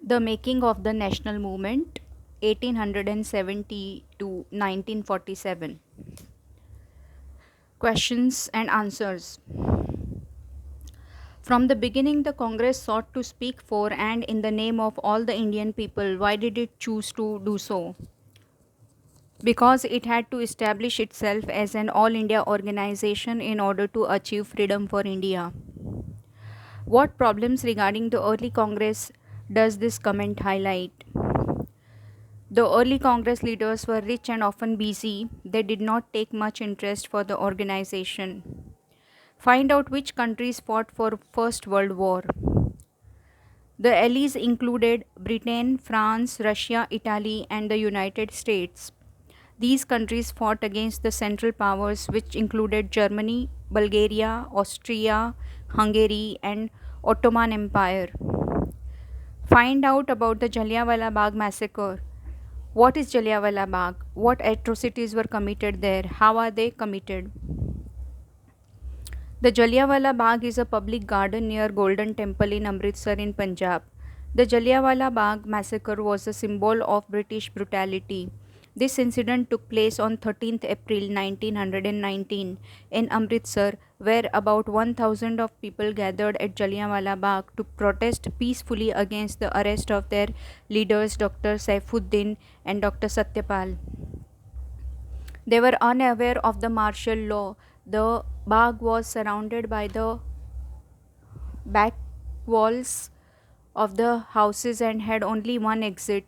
The making of the national movement 1870 to 1947. Questions and answers. From the beginning, the Congress sought to speak for and in the name of all the Indian people. Why did it choose to do so? Because it had to establish itself as an all India organization in order to achieve freedom for India. What problems regarding the early Congress does this comment highlight? The early Congress leaders were rich and often busy. They did not take much interest for the organization. Find out which countries fought for First World War. The allies included Britain, France, Russia, Italy, and the United States. These countries fought against the Central Powers, which included Germany, Bulgaria, Austria, Hungary, and Ottoman Empire. Find out about the Jallianwala Bagh massacre. What is Jallianwala Bagh? What atrocities were committed there? How are they committed? The Jallianwala Bagh is a public garden near Golden Temple in Amritsar in Punjab. The Jallianwala Bagh massacre was a symbol of British brutality. This incident took place on 13th April 1919 in Amritsar, where about 1,000 of people gathered at Jallianwala Bagh to protest peacefully against the arrest of their leaders Dr. Saifuddin and Dr. Satyapal. They were unaware of the martial law. The Bagh was surrounded by the back walls of the houses and had only one exit.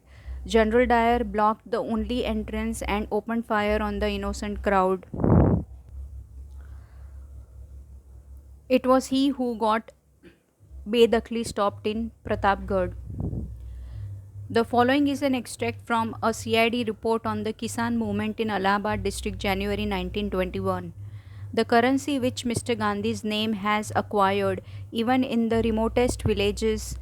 General Dyer blocked the only entrance and opened fire on the innocent crowd. It was he who got Bedakli stopped in Pratapgarh. The following is an extract from a CID report on the Kisan movement in Allahabad district, January 1921. The currency which Mr. Gandhi's name has acquired, even in the remotest villages,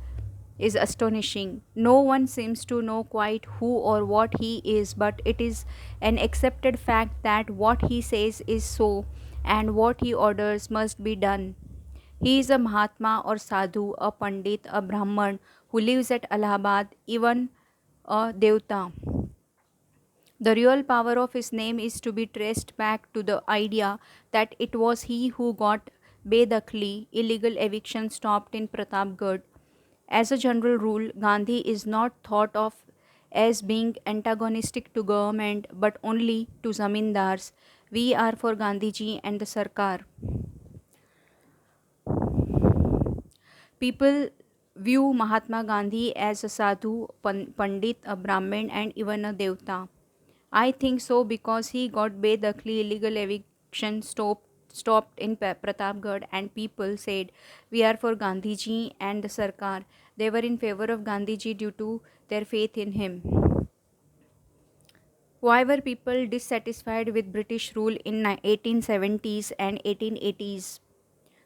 is astonishing. No one seems to know quite who or what he is, but it is an accepted fact that what he says is so and what he orders must be done. He is a Mahatma or Sadhu, a Pandit, a Brahman who lives at Allahabad, even a Devta. The real power of his name is to be traced back to the idea that it was he who got Bedakli, illegal eviction, stopped in Pratapgarh. As a general rule, Gandhi is not thought of as being antagonistic to government but only to zamindars. We are for Gandhiji and the Sarkar. People view Mahatma Gandhi as a sadhu, pandit, a brahmin, and even a devta. I think so because he got Bedakli illegal eviction stopped in Pratapgarh, and people said we are for Gandhiji and the Sarkar. They were in favor of Gandhiji due to their faith in him. Why were people dissatisfied with British rule in 1870s and 1880s?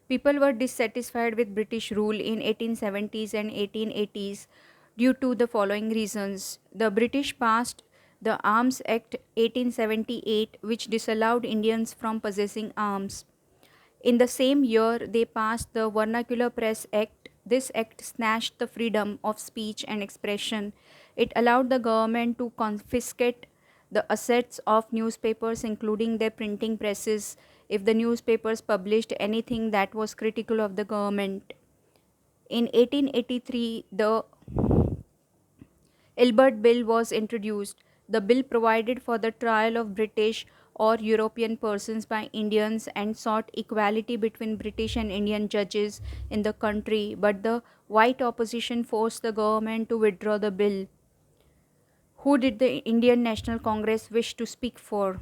People were dissatisfied with British rule in 1870s and 1880s due to the following reasons. The British passed the Arms Act 1878, which disallowed Indians from possessing arms. In the same year, they passed the Vernacular Press Act. This act snatched the freedom of speech and expression. It allowed the government to confiscate the assets of newspapers, including their printing presses, if the newspapers published anything that was critical of the government. In 1883, the Ilbert Bill was introduced. The bill provided for the trial of British or European persons by Indians and sought equality between British and Indian judges in the country, but the white opposition forced the government to withdraw the bill. Who did the Indian National Congress wish to speak for?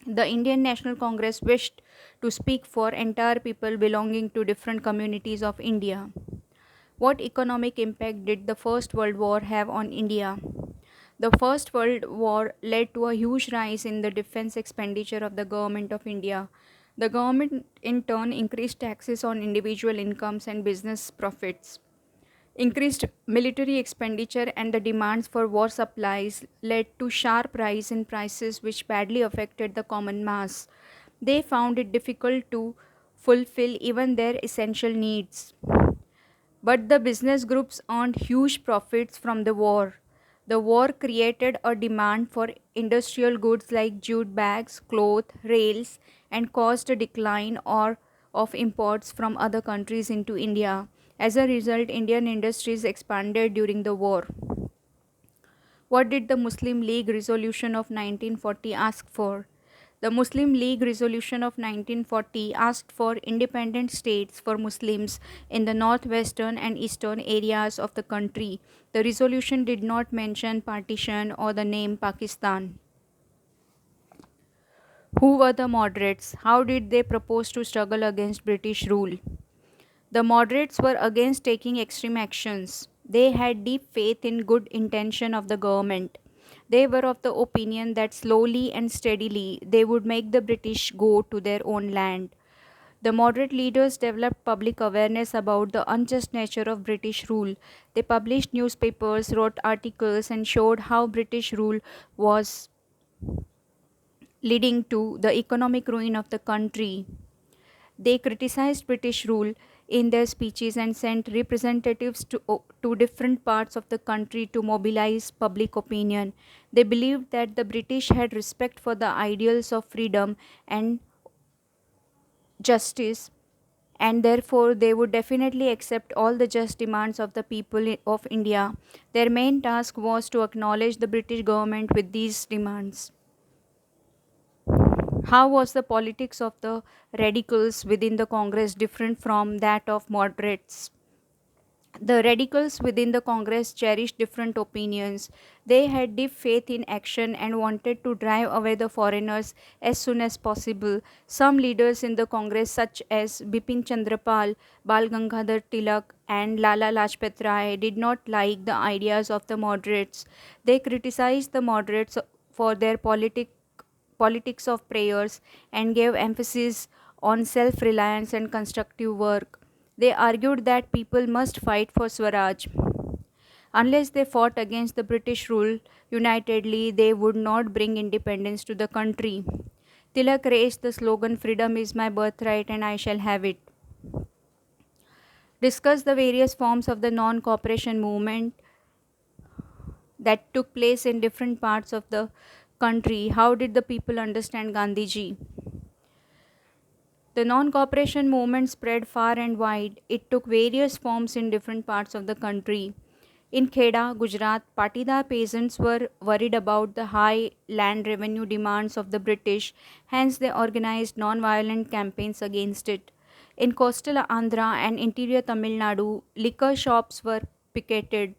The Indian National Congress wished to speak for entire people belonging to different communities of India. What economic impact did the First World War have on India? The First World War led to a huge rise in the defense expenditure of the government of India. The government in turn increased taxes on individual incomes and business profits. Increased military expenditure and the demands for war supplies led to sharp rise in prices which badly affected the common mass. They found it difficult to fulfill even their essential needs. But the business groups earned huge profits from the war. The war created a demand for industrial goods like jute bags, cloth, rails, and caused a decline or of imports from other countries into India. As a result, Indian industries expanded during the war. What did the Muslim League resolution of 1940 ask for? The Muslim League resolution of 1940 asked for independent states for Muslims in the northwestern and eastern areas of the country. The resolution did not mention partition or the name Pakistan. Who were the moderates? How did they propose to struggle against British rule? The moderates were against taking extreme actions. They had deep faith in good intention of the government. They were of the opinion that slowly and steadily they would make the British go to their own land. The moderate leaders developed public awareness about the unjust nature of British rule. They published newspapers, wrote articles, and showed how British rule was leading to the economic ruin of the country. They criticized British rule in their speeches and sent representatives to different parts of the country to mobilize public opinion. They believed that the British had respect for the ideals of freedom and justice, and therefore they would definitely accept all the just demands of the people of India. Their main task was to acknowledge the British government with these demands. How was the politics of the radicals within the Congress different from that of moderates? The radicals within the Congress cherished different opinions. They had deep faith in action and wanted to drive away the foreigners as soon as possible. Some leaders in the Congress, such as Bipin Chandrapal, Bal Gangadhar Tilak, and Lala Lajpat Rai, did not like the ideas of the moderates. They criticized the moderates for their politics of prayers and gave emphasis on self reliance and constructive work. They argued that people must fight for Swaraj. Unless they fought against the British rule unitedly, they would not bring independence to the country. Tilak raised the slogan, "Freedom is my birthright and I shall have it." Discussed the various forms of the non cooperation movement that took place in different parts of the country. How did the people understand Gandhiji? The non cooperation movement spread far and wide. It took various forms in different parts of the country. In Kheda, Gujarat, Patidar peasants were worried about the high land revenue demands of the British, hence, they organized non violent campaigns against it. In coastal Andhra and interior Tamil Nadu, liquor shops were picketed.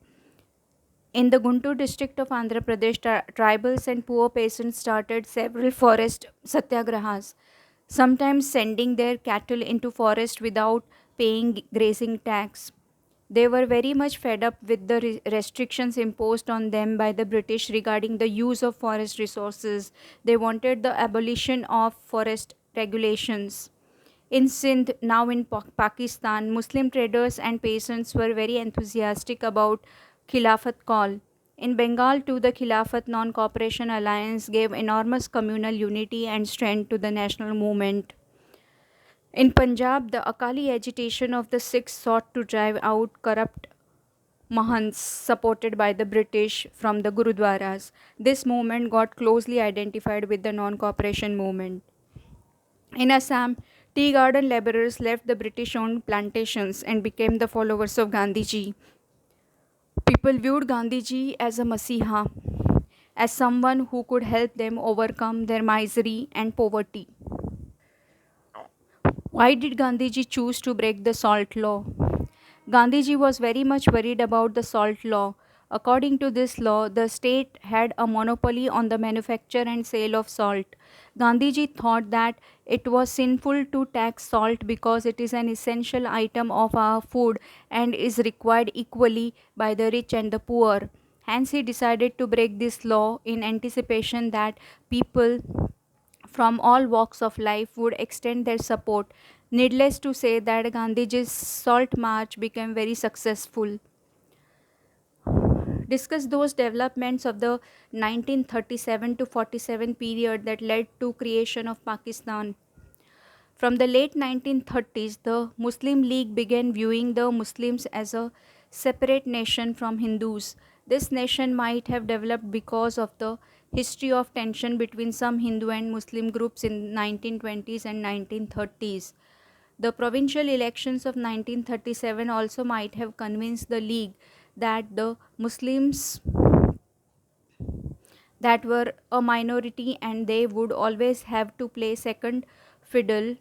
In the Guntur district of Andhra Pradesh, tribals and poor peasants started several forest satyagrahas, sometimes sending their cattle into forest without paying grazing tax. They were very much fed up with the restrictions imposed on them by the British regarding the use of forest resources. They wanted the abolition of forest regulations. In Sindh, now in Pakistan, Muslim traders and peasants were very enthusiastic about Khilafat call. In Bengal, too, the Khilafat Non Cooperation Alliance gave enormous communal unity and strength to the national movement. In Punjab, the Akali agitation of the Sikhs sought to drive out corrupt Mahants supported by the British from the Gurudwaras. This movement got closely identified with the non cooperation movement. In Assam, tea garden laborers left the British owned plantations and became the followers of Gandhiji. People viewed Gandhiji as a Masiha, as someone who could help them overcome their misery and poverty. Why did Gandhiji choose to break the salt law? Gandhiji was very much worried about the salt law. According to this law, the state had a monopoly on the manufacture and sale of salt. Gandhiji thought that it was sinful to tax salt because it is an essential item of our food and is required equally by the rich and the poor. Hence, he decided to break this law in anticipation that people from all walks of life would extend their support. Needless to say that Gandhiji's Salt March became very successful. Discuss those developments of the 1937 to 47 period that led to creation of Pakistan. From the late 1930s, the Muslim League began viewing the Muslims as a separate nation from Hindus. This nation might have developed because of the history of tension between some Hindu and Muslim groups in 1920s and 1930s. The provincial elections of 1937 also might have convinced the League that the Muslims that were a minority and they would always have to play second fiddle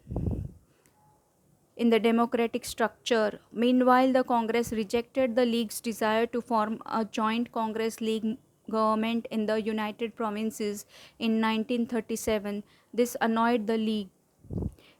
in the democratic structure. Meanwhile, the Congress rejected the League's desire to form a joint Congress League government in the United Provinces in 1937. This annoyed the League.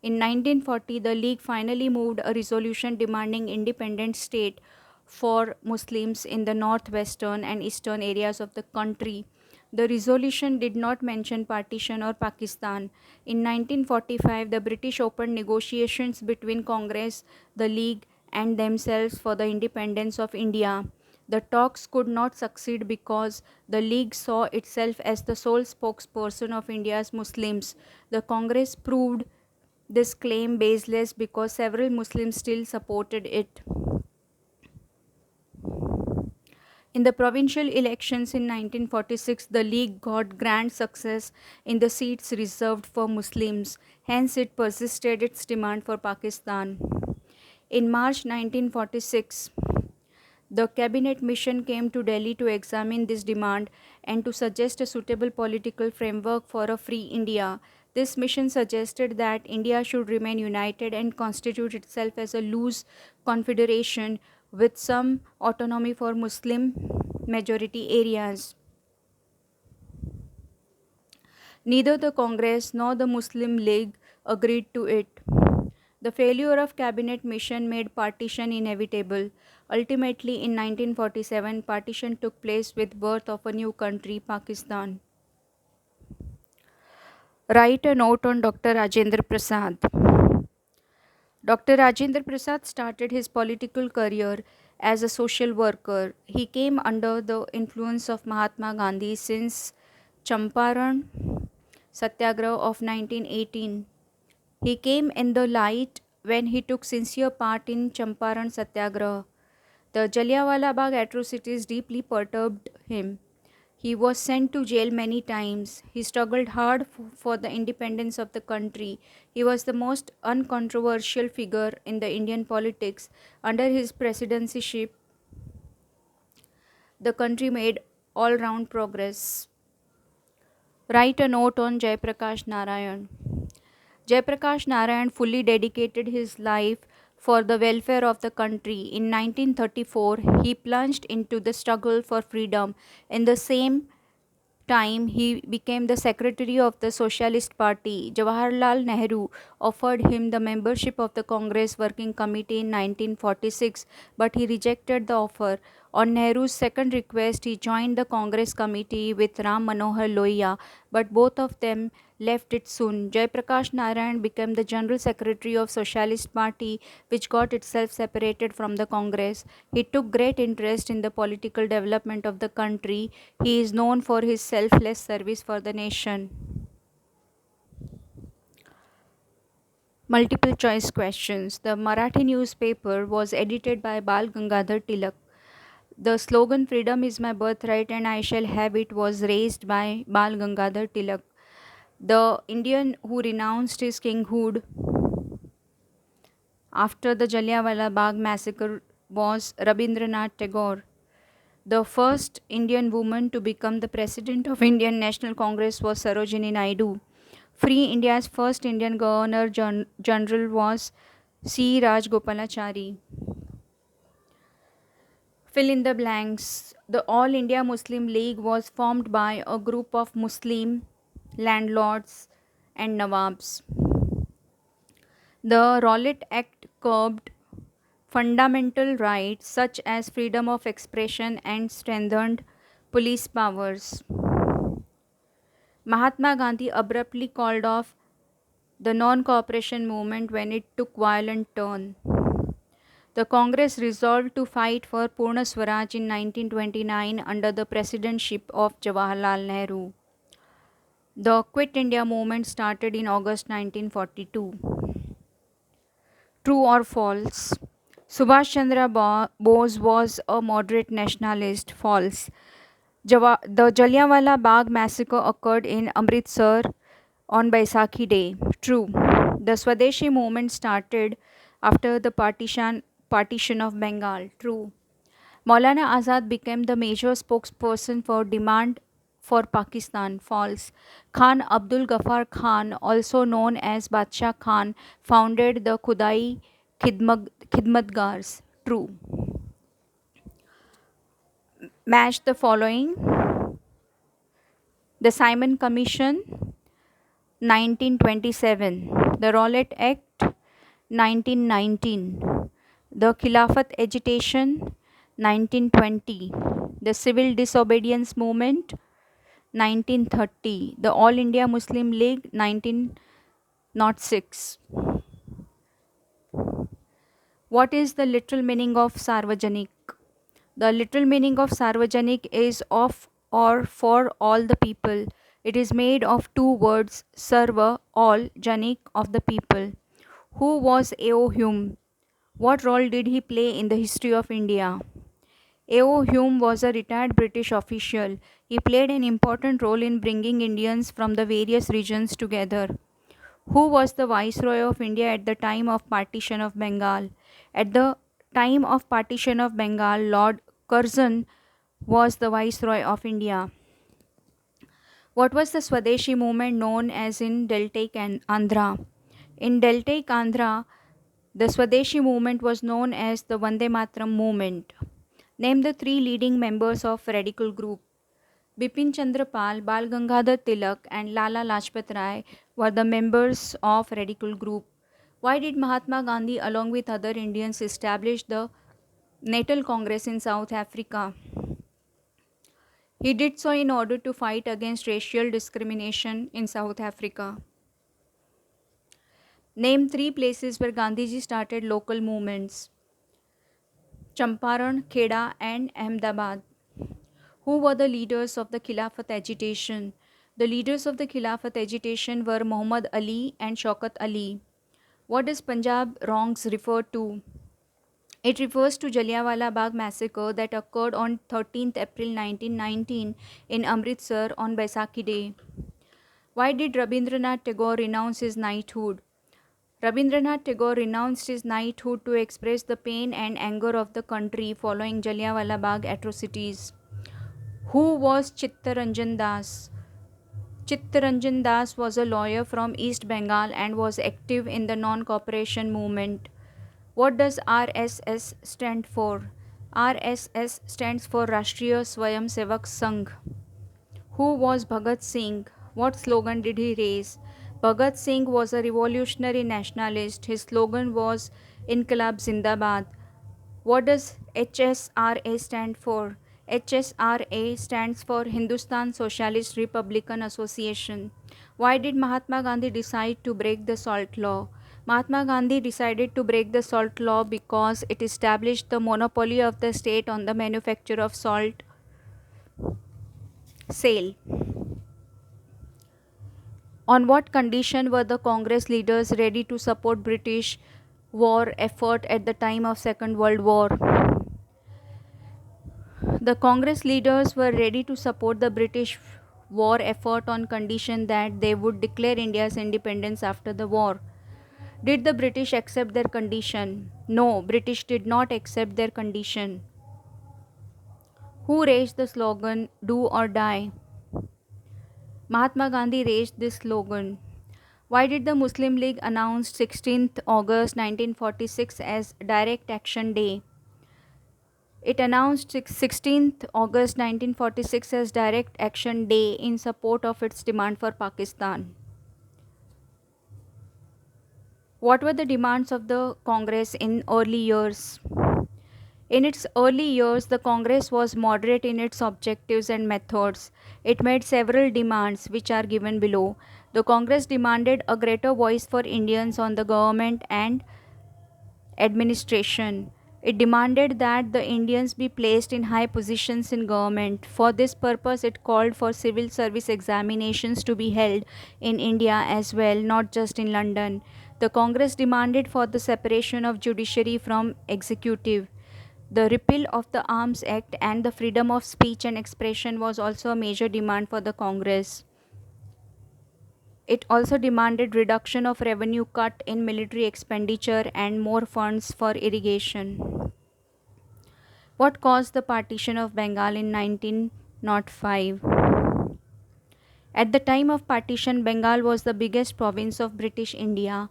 In 1940, the League finally moved a resolution demanding independent state for Muslims in the northwestern and eastern areas of the country. The resolution did not mention partition or Pakistan. In 1945, the British opened negotiations between Congress, the League, and themselves for the independence of India. The talks could not succeed because the League saw itself as the sole spokesperson of India's Muslims. The Congress proved this claim baseless because several Muslims still supported it. In the provincial elections in 1946, the League got grand success in the seats reserved for Muslims. Hence, it persisted its demand for Pakistan. In March 1946, the cabinet mission came to Delhi to examine this demand and to suggest a suitable political framework for a free India. This mission suggested that India should remain united and constitute itself as a loose confederation with some autonomy for Muslim majority areas. Neither the Congress nor the Muslim League agreed to it. The failure of cabinet mission made partition inevitable. Ultimately, in 1947, partition took place with birth of a new country, Pakistan. Write a note on Dr. Rajendra Prasad. Dr. Rajendra Prasad started his political career as a social worker. He came under the influence of Mahatma Gandhi since Champaran Satyagraha of 1918. He came in the light when he took sincere part in Champaran Satyagraha. The Jallianwala Bagh atrocities deeply perturbed him. He was sent to jail many times. He struggled hard for the independence of the country. He was the most uncontroversial figure in the Indian politics. Under his presidency, the country made all-round progress. Write a note on Jayaprakash Narayan. Jayaprakash Narayan fully dedicated his life for the welfare of the country. In 1934, he plunged into the struggle for freedom. In the same time, he became the secretary of the Socialist Party. Jawaharlal Nehru offered him the membership of the Congress Working Committee in 1946, but he rejected the offer. On Nehru's second request, he joined the Congress committee with Ram Manohar Lohia, but both of them left it soon. Jayaprakash Narayan became the General Secretary of Socialist Party, which got itself separated from the Congress. He took great interest in the political development of the country. He is known for his selfless service for the nation. Multiple choice questions. The Marathi newspaper was edited by Bal Gangadhar Tilak. The slogan "Freedom is my birthright and I shall have it" was raised by Bal Gangadhar Tilak. The Indian who renounced his kinghood after the Jallianwala Bagh massacre was Rabindranath Tagore. The first Indian woman to become the president of Indian National Congress was Sarojini Naidu. Free India's first Indian Governor General was C. Rajgopalachari. Fill in the blanks. The All India Muslim League was formed by a group of Muslim landlords and Nawabs. The Rowlatt Act curbed fundamental rights such as freedom of expression and strengthened police powers. Mahatma Gandhi abruptly called off the non-cooperation movement when it took violent turn. The Congress resolved to fight for Purna Swaraj in 1929 under the presidency of Jawaharlal Nehru. The Quit India movement started in August 1942. True or false? Subhash Chandra Bose was a moderate nationalist. False. The Jallianwala Bagh massacre occurred in Amritsar on Baisakhi Day. True. The Swadeshi movement started after the partition of Bengal. True. Maulana Azad became the major spokesperson for demand for Pakistan. False. Khan Abdul Ghaffar Khan, also known as Badshah Khan, founded the Khudai Khidmatgars. True. Match the following: the Simon Commission, 1927; the Rowlatt Act, 1919; the Khilafat agitation, 1920; the Civil Disobedience Movement, 1930; the All India Muslim League, 1906. What is the literal meaning of Sarvajanik? The literal meaning of Sarvajanik is of or for all the people. It is made of two words, Sarva, all, Janik, of the people. Who was A.O. Hume? What role did he play in the history of India? A.O. Hume was a retired British official. He played an important role in bringing Indians from the various regions together. Who was the Viceroy of India at the time of partition of Bengal? At the time of partition of Bengal, Lord Curzon was the Viceroy of India. What was the Swadeshi movement known as in Deltaic and Andhra? In Deltaic Andhra, the Swadeshi movement was known as the Vande Mataram movement. Name the three leading members of Radical Group. Bipin Chandra Pal, Bal Gangadhar Tilak and Lala Lajpat Rai were the members of Radical Group. Why did Mahatma Gandhi along with other Indians establish the Natal Congress in South Africa? He did so in order to fight against racial discrimination in South Africa. Name three places where Gandhiji started local movements. Champaran, Kheda and Ahmedabad. Who were the leaders of the Khilafat agitation? The leaders of the Khilafat agitation were Muhammad Ali and Shaukat Ali. What does Punjab wrongs refer to? It refers to Jallianwala Bagh massacre that occurred on 13th April 1919 in Amritsar on Baisakhi Day. Why did Rabindranath Tagore renounce his knighthood? Rabindranath Tagore renounced his knighthood to express the pain and anger of the country following Jallianwala Bagh atrocities. Who was Chittaranjan Das? Chittaranjan Das was a lawyer from East Bengal and was active in the non-cooperation movement. What does RSS stand for? RSS stands for Rashtriya Swayamsevak Sangh. Who was Bhagat Singh? What slogan did he raise? Bhagat Singh was a revolutionary nationalist. His slogan was Inqilab Zindabad. What does HSRA stand for? HSRA stands for Hindustan Socialist Republican Association. Why did Mahatma Gandhi decide to break the salt law? Mahatma Gandhi decided to break the salt law because it established the monopoly of the state on the manufacture of salt sale. On what condition were the Congress leaders ready to support British war effort at the time of Second World War? The Congress leaders were ready to support the British war effort on condition that they would declare India's independence after the war. Did the British accept their condition? No, British did not accept their condition. Who raised the slogan, "Do or die"? Mahatma Gandhi raised this slogan. Why did the Muslim League announce 16th August 1946 as Direct Action Day? It announced 16th August 1946 as Direct Action Day in support of its demand for Pakistan. What were the demands of the Congress in early years? In its early years, the Congress was moderate in its objectives and methods. It made several demands, which are given below. The Congress demanded a greater voice for Indians on the government and administration. It demanded that the Indians be placed in high positions in government. For this purpose, it called for civil service examinations to be held in India as well, not just in London. The Congress demanded for the separation of judiciary from executive. The repeal of the Arms Act and the freedom of speech and expression was also a major demand for the Congress. It also demanded reduction of revenue cut in military expenditure and more funds for irrigation. What caused the partition of Bengal in 1905? At the time of partition, Bengal was the biggest province of British India,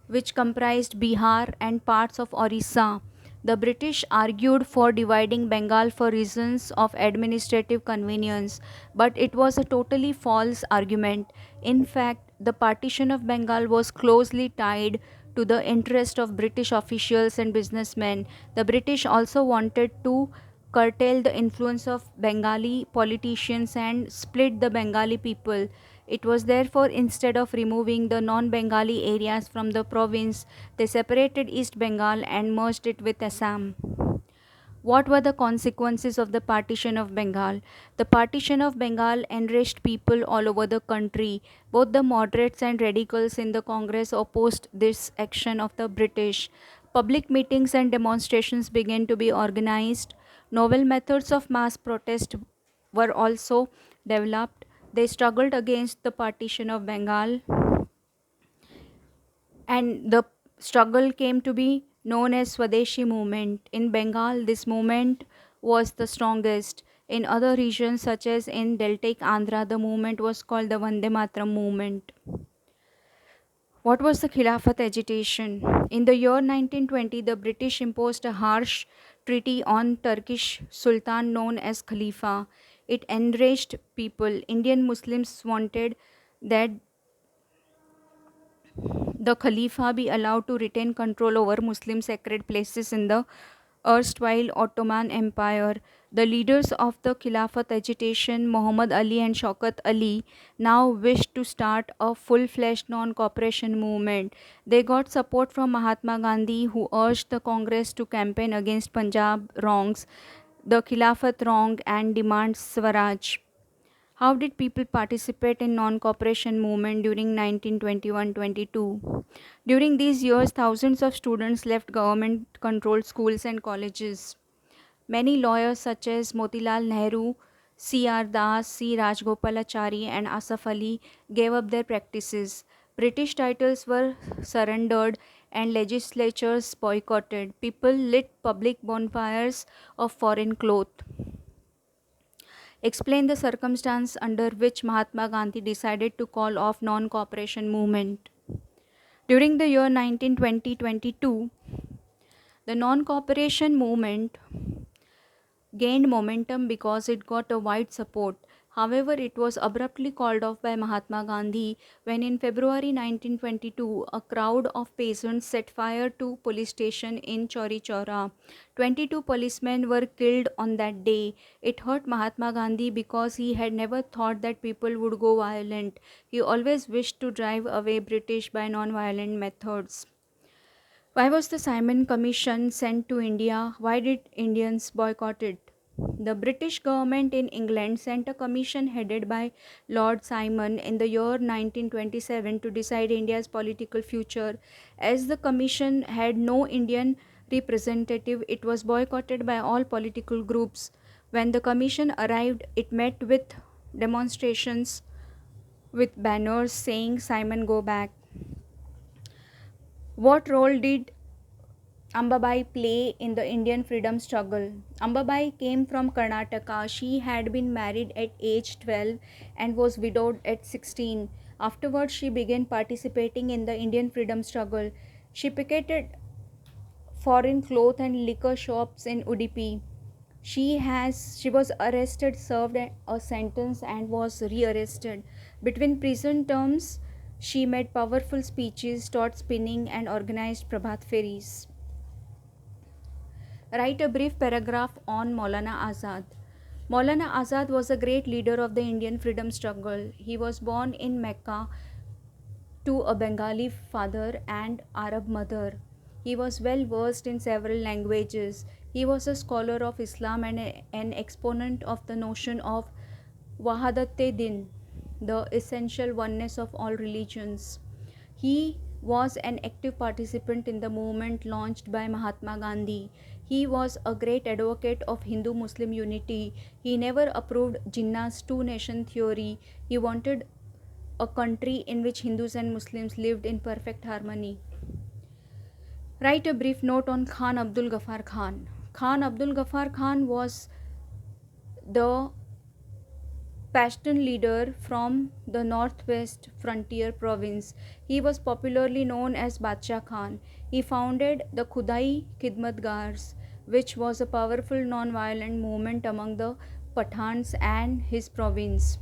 which comprised Bihar and parts of Orissa. The British argued for dividing Bengal for reasons of administrative convenience, but it was a totally false argument. In fact, the partition of Bengal was closely tied to the interest of British officials and businessmen. The British also wanted to curtail the influence of Bengali politicians and split the Bengali people. It was therefore, instead of removing the non Bengali areas from the province, they separated East Bengal and merged it with Assam. What were the consequences of the partition of Bengal? The partition of Bengal enraged people all over the country. Both the moderates and radicals in the Congress opposed this action of the British. Public meetings and demonstrations began to be organized. Novel methods of mass protest were also developed. They struggled against the partition of Bengal, and the struggle came to be known as Swadeshi movement. In Bengal, this movement was the strongest. In other regions, such as in Deltaic Andhra, the movement was called the Vande Mataram movement. What was the Khilafat agitation? In the year 1920, the British imposed a harsh treaty on Turkish Sultan known as Khalifa. It enraged people. Indian Muslims wanted that the Khalifa be allowed to retain control over Muslim sacred places in the erstwhile Ottoman Empire. The leaders of the Khilafat agitation, Muhammad Ali and Shaukat Ali, now wished to start a full-fledged non-cooperation movement. They got support from Mahatma Gandhi, who urged the Congress to campaign against Punjab wrongs, the Khilafat wrong, and demand Swaraj. How did people participate in non-cooperation movement during 1921-22? During these years, thousands of students left government-controlled schools and colleges. Many lawyers such as Motilal Nehru, C.R. Das, C. Rajgopalachari and Asaf Ali gave up their practices. British titles were surrendered and legislatures boycotted. People lit public bonfires of foreign cloth. Explain the circumstance under which Mahatma Gandhi decided to call off non-cooperation movement. During the year 1920-22, the non-cooperation movement gained momentum because it got a wide support. However, it was abruptly called off by Mahatma Gandhi when in February 1922 a crowd of peasants set fire to police station in Chauri Chaura. 22 policemen were killed on that day. It hurt Mahatma Gandhi because he had never thought that people would go violent. He always wished to drive away British by non-violent methods. Why was the Simon Commission sent to India? Why did Indians boycott it? The British government in England sent a commission headed by Lord Simon in the year 1927 to decide India's political future. As the commission had no Indian representative, it was boycotted by all political groups. When the commission arrived, it met with demonstrations with banners saying Simon go back. What role did Ambabai play in the Indian freedom struggle? Ambabai came from Karnataka. She had been married at age 12 and was widowed at 16. Afterwards, she began participating in the Indian freedom struggle. She picketed foreign cloth and liquor shops in Udupi. She was arrested, served a sentence and was rearrested. Between prison terms, she made powerful speeches, taught spinning and organized Prabhat ferries. Write a brief paragraph on Maulana Azad. Maulana Azad was a great leader of the Indian freedom struggle. He was born in Mecca to a Bengali father and Arab mother. He was well versed in several languages. He was a scholar of Islam and an exponent of the notion of Wahadat-e Din, the essential oneness of all religions. He was an active participant in the movement launched by Mahatma Gandhi. He was a great advocate of Hindu Muslim unity. He never approved Jinnah's two nation theory. He wanted a country in which Hindus and Muslims lived in perfect harmony. Write a brief note on Khan Abdul Ghaffar Khan. Khan Abdul Ghaffar Khan was the Pashtun leader from the northwest frontier province. He was popularly known as Badshah Khan. He founded the Khudai Khidmatgars, which was a powerful non-violent movement among the Pathans and his province.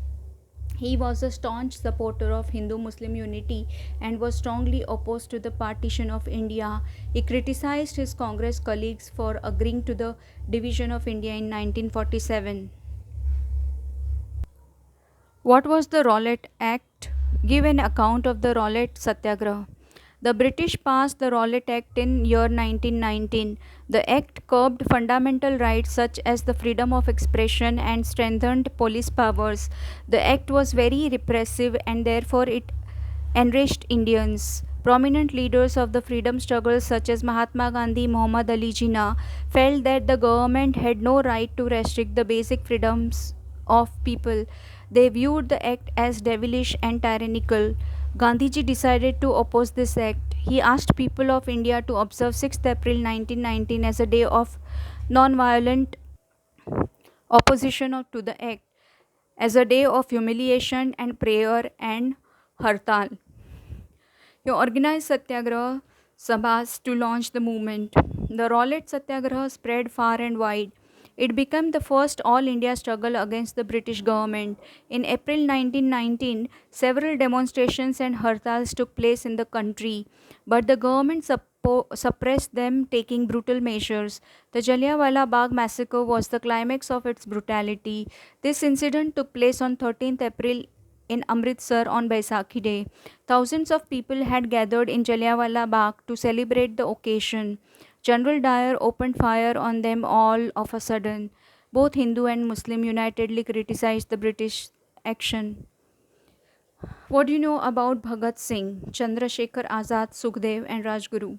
He was a staunch supporter of Hindu Muslim unity and was strongly opposed to the partition of India. He criticized his Congress colleagues for agreeing to the division of India in 1947. What was the Rowlatt Act? Give an account of the Rowlatt Satyagraha. The British passed the Rowlatt Act in year 1919. The act curbed fundamental rights such as the freedom of expression and strengthened police powers. The act was very repressive and therefore it enriched Indians. Prominent leaders of the freedom struggle such as Mahatma Gandhi, Muhammad Ali Jinnah felt that the government had no right to restrict the basic freedoms of people. They viewed the act as devilish and tyrannical. Gandhiji decided to oppose this act. He asked people of India to observe 6th April 1919 as a day of non-violent opposition to the act, as a day of humiliation and prayer and hartal. He organized Satyagraha Sabhas to launch the movement. The Rowlatt Satyagraha spread far and wide. It became the first all India struggle against the British government. In April 1919, several demonstrations and hartals took place in the country, but the government suppressed them, taking brutal measures. The Jallianwala Bagh massacre was the climax of its brutality. This incident took place on 13th April in Amritsar on Baisakhi Day. Thousands of people had gathered in Jallianwala Bagh to celebrate the occasion. General Dyer opened fire on them all of a sudden. Both Hindu and Muslim unitedly criticized the British action. What do you know about Bhagat Singh, Chandrasekhar Azad, Sukhdev and Rajguru?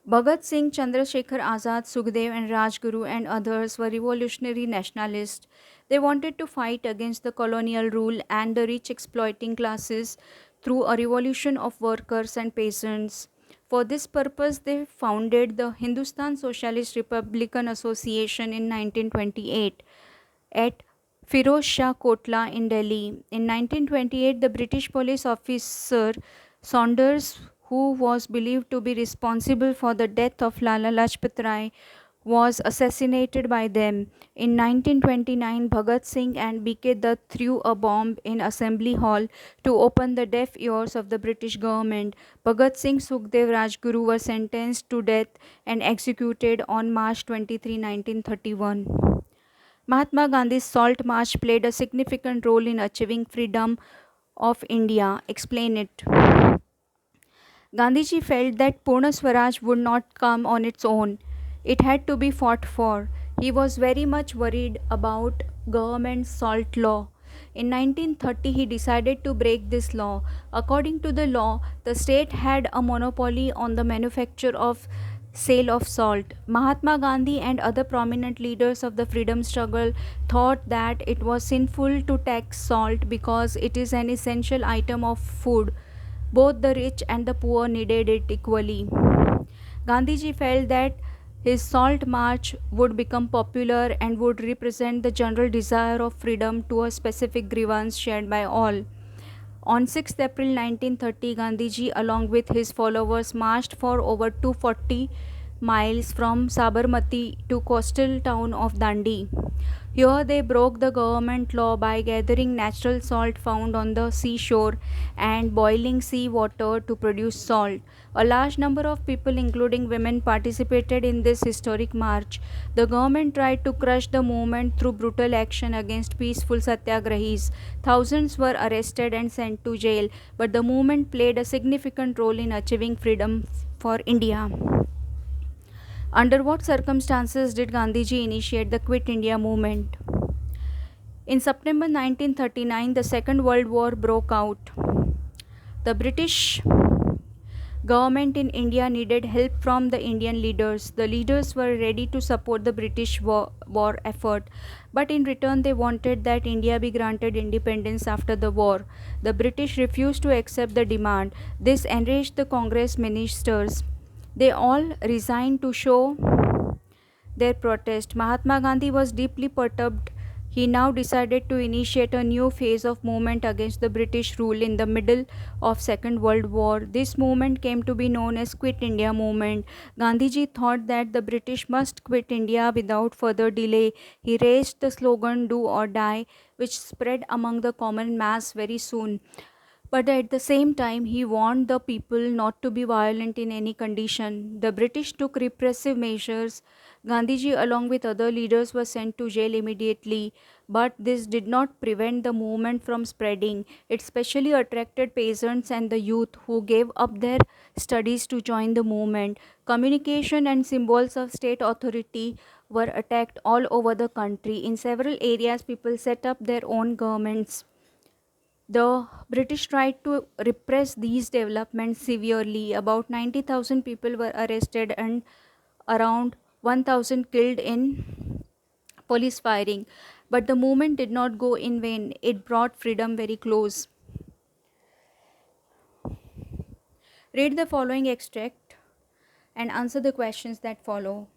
Bhagat Singh, Chandrasekhar Azad, Sukhdev and Rajguru and others were revolutionary nationalists. They wanted to fight against the colonial rule and the rich exploiting classes through a revolution of workers and peasants. For this purpose, they founded the Hindustan Socialist Republican Association in 1928 at Firoz Shah Kotla in Delhi. In 1928, the British police officer Saunders, who was believed to be responsible for the death of Lala Lajpat Rai, was assassinated by them. In 1929, Bhagat Singh and B.K. Dutt threw a bomb in Assembly Hall to open the deaf ears of the British government. Bhagat Singh, Sukhdev, Rajguru were sentenced to death and executed on March 23, 1931. Mahatma Gandhi's Salt March played a significant role in achieving freedom of India. Explain it. Gandhiji felt that Purna Swaraj would not come on its own. It had to be fought for. He was very much worried about government's salt law. In 1930, he decided to break this law. According to the law, the state had a monopoly on the manufacture of sale of salt. Mahatma Gandhi and other prominent leaders of the freedom struggle thought that it was sinful to tax salt because it is an essential item of food. Both the rich and the poor needed it equally. Gandhiji felt that his Salt March would become popular and would represent the general desire of freedom to a specific grievance shared by all. On 6th April 1930, Gandhiji, along with his followers, marched for over 240 miles from Sabarmati to coastal town of Dandi. Here they broke the government law by gathering natural salt found on the seashore and boiling sea water to produce salt. A large number of people, including women, participated in this historic march. The government tried to crush the movement through brutal action against peaceful satyagrahis. Thousands were arrested and sent to jail, but the movement played a significant role in achieving freedom for India. Under what circumstances did Gandhiji initiate the Quit India movement? In September 1939, the Second World War broke out. The British Government in India needed help from the Indian leaders. The leaders were ready to support the British war effort, but in return they wanted that India be granted independence after the war. The British refused to accept the demand. This enraged the Congress ministers. They all resigned to show their protest. Mahatma Gandhi was deeply perturbed. He now decided to initiate a new phase of movement against the British rule in the middle of Second World War. This movement came to be known as Quit India movement. Gandhiji thought that the British must quit India without further delay. He raised the slogan "Do or Die," which spread among the common mass very soon. But at the same time, he warned the people not to be violent in any condition. The British took repressive measures. Gandhiji, along with other leaders, was sent to jail immediately. But this did not prevent the movement from spreading. It specially attracted peasants and the youth who gave up their studies to join the movement. Communication and symbols of state authority were attacked all over the country. In several areas, people set up their own governments. The British tried to repress these developments severely. About 90,000 people were arrested and around 1,000 killed in police firing. But the movement did not go in vain. It brought freedom very close. Read the following extract and answer the questions that follow.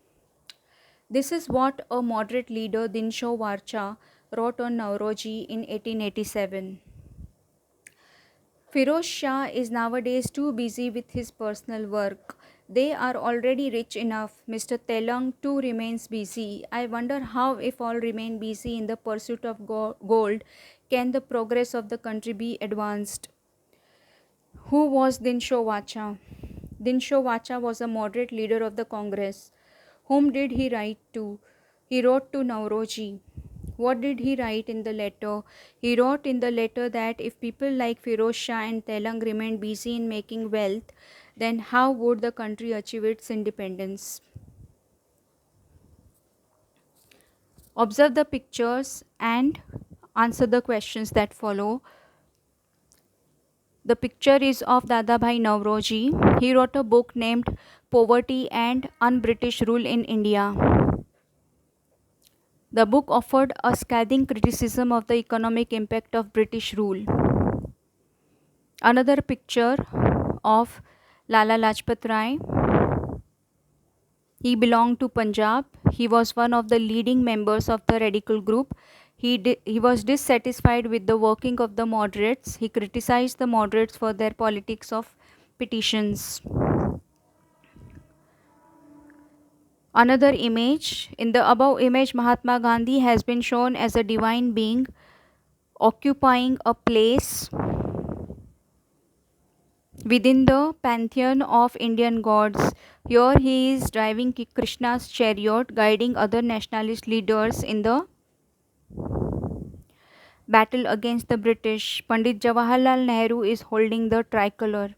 This is what a moderate leader, Dinsho Warcha, wrote on Nauroji in 1887. Firoz Shah is nowadays too busy with his personal work. They are already rich enough. Mr. Telang too remains busy. I wonder how, if all remain busy in the pursuit of gold, can the progress of the country be advanced? Who was Dinsho Wacha? Dinsho Wacha was a moderate leader of the Congress. Whom did he write to? He wrote to Nauroji. What did he write in the letter? He wrote in the letter that if people like Firoz Shah and Telang remained busy in making wealth, then how would the country achieve its independence? Observe the pictures and answer the questions that follow. The picture is of Dadabhai Nauroji. He wrote a book named Poverty and Un-British Rule in India. The book offered a scathing criticism of the economic impact of British rule. Another picture of Lala Lajpat Rai. He belonged to Punjab. He was one of the leading members of the radical group. He was dissatisfied with the working of the moderates. He criticized the moderates for their politics of petitions. Another image. In the above image, Mahatma Gandhi has been shown as a divine being occupying a place within the pantheon of Indian gods. Here he is driving Krishna's chariot, guiding other nationalist leaders in the battle against the British. Pandit Jawaharlal Nehru is holding the tricolor.